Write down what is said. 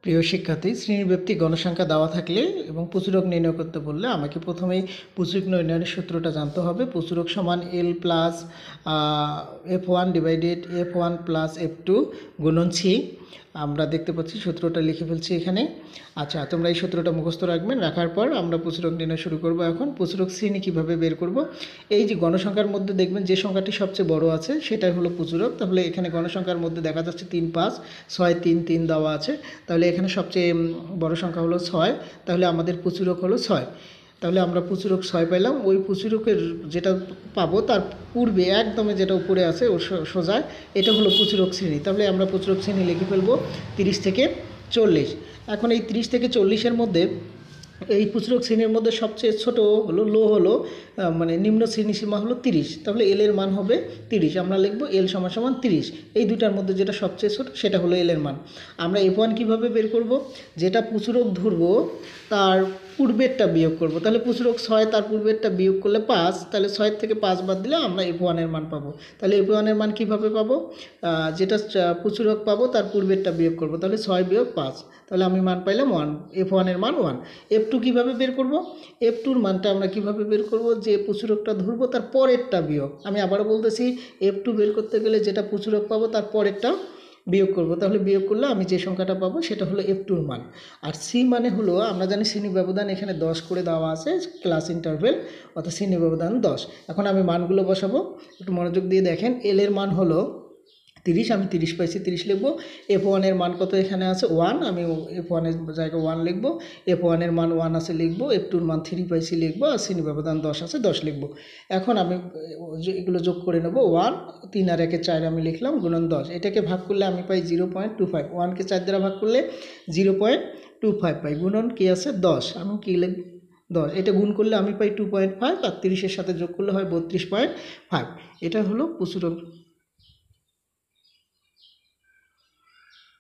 প্রিয় শিক্ষার্থী, শ্রেণীব্যাপ্তিক গণসংখ্যা দেওয়া থাকলে এবং প্রচুরক নির্ণয় করতে বললে আমাকে প্রথমেই প্রচুরক নির্ণয়ের সূত্রটা জানতে হবে। প্রচুরক সমান এল plus F1 divided F1 plus F2 গুণন সি। আমরা দেখতে পাচ্ছি সূত্রটা লিখে ফেলছি এখানে। আচ্ছা, তোমরা এই সূত্রটা মুখস্থ রাখবেন। রাখার পর আমরা প্রচুরক নির্ণয় শুরু করব। এখন প্রচুরক শ্রেণী কীভাবে বের করব? এই যে গণসংখ্যার মধ্যে দেখবেন যে সংখ্যাটি সবচেয়ে বড় আছে সেটাই হলো প্রচুরক। তাহলে এখানে গণসংখ্যার মধ্যে দেখা যাচ্ছে 3, 5, 6, 3, 3 দেওয়া আছে। তাহলে এখানে সবচেয়ে বড় সংখ্যা হলো 6। তাহলে আমাদের প্রচুরক হলো 6। তাহলে আমরা প্রচুরক 6 পেলাম। ওই প্রচুরকের যেটা পাবো তার পূর্বে একদমে যেটা উপরে আছে ওর সোজা এটা হলো প্রচুরক শ্রেণী। তাহলে আমরা প্রচুরক শ্রেণী লিখে ফেলবো 30 থেকে 40। এখন এই 30 থেকে 40-এর মধ্যে এই প্রচুরক শ্রেণীর মধ্যে সবচেয়ে ছোট হলো হলো মানে নিম্ন শ্রেণীসীমা হলো 30। তাহলে এল এর মান হবে 30। আমরা লিখব এল সমান সমান 30। এই দুটার মধ্যে যেটা সবচেয়ে ছোট সেটা হলো এল এর মান। আমরা F1 কীভাবে বের করব? যেটা প্রচুরক ধরবো তার পূর্বেরটা বিয়োগ করব। তাহলে প্রচুরক 6, তার পূর্বেরটা বিয়োগ করলে 5। তাহলে 6 থেকে 5 বাদ দিলে আমরা F1 এর মান পাবো। তাহলে F1 এর মান কীভাবে পাবো? যেটা প্রচুরক পাবো তার পূর্বেরটা বিয়োগ করব। তাহলে 6 বিয়োগ 5। তাহলে আমি মান পাইলাম 1। F1 এর মান 1। F2 কীভাবে বের করব? F2-র মানটা আমরা কীভাবে বের করব? যে প্রচুরকটা ধরবো তার পরেরটা বিয়োগ। আমি আবারও বলতেছি, F2 বের করতে গেলে যেটা প্রচুরক পাবো তার পরেরটা বিয়োগ করব। তাহলে বিয়োগ করলে আমি যে সংখ্যাটা পাবো সেটা হলো F2-র মান। আর সি মানে হলো, আমরা জানি শ্রেণী ব্যবধান এখানে 10 করে দেওয়া আছে, ক্লাস ইন্টারভেল, অর্থাৎ শ্রেণী ব্যবধান 10। এখন আমি মানগুলো বসাবো, একটু মনোযোগ দিয়ে দেখেন। এল এর মান হলো 30, আমি 30 পাইছি, 30 লিখবো। F1 এর মান কত এখানে আছে? 1, আমি F1 এর জায়গায় 1 লিখবো। F1 এর মান 1 আছে লিখবো। F2-র মান 3 পাইছি লিখবো। আর শ্রেণী ব্যবধান 10 আছে, 10 লিখবো। এখন আমি এগুলো যোগ করে নেব। 1, 3 আর 1 4 আমি লিখলাম, গুণন 10। এটাকে ভাগ করলে আমি পাই 0.25। 1কে 4 দ্বারা ভাগ করলে 0.25 পাই। গুণন কি আছে? 10। আমি কি লিখব? 10। এটা গুণ করলে আমি পাই 2.5, আর 30-এর সাথে যোগ করলে হয় 32.5। এটা হলো প্রচুরক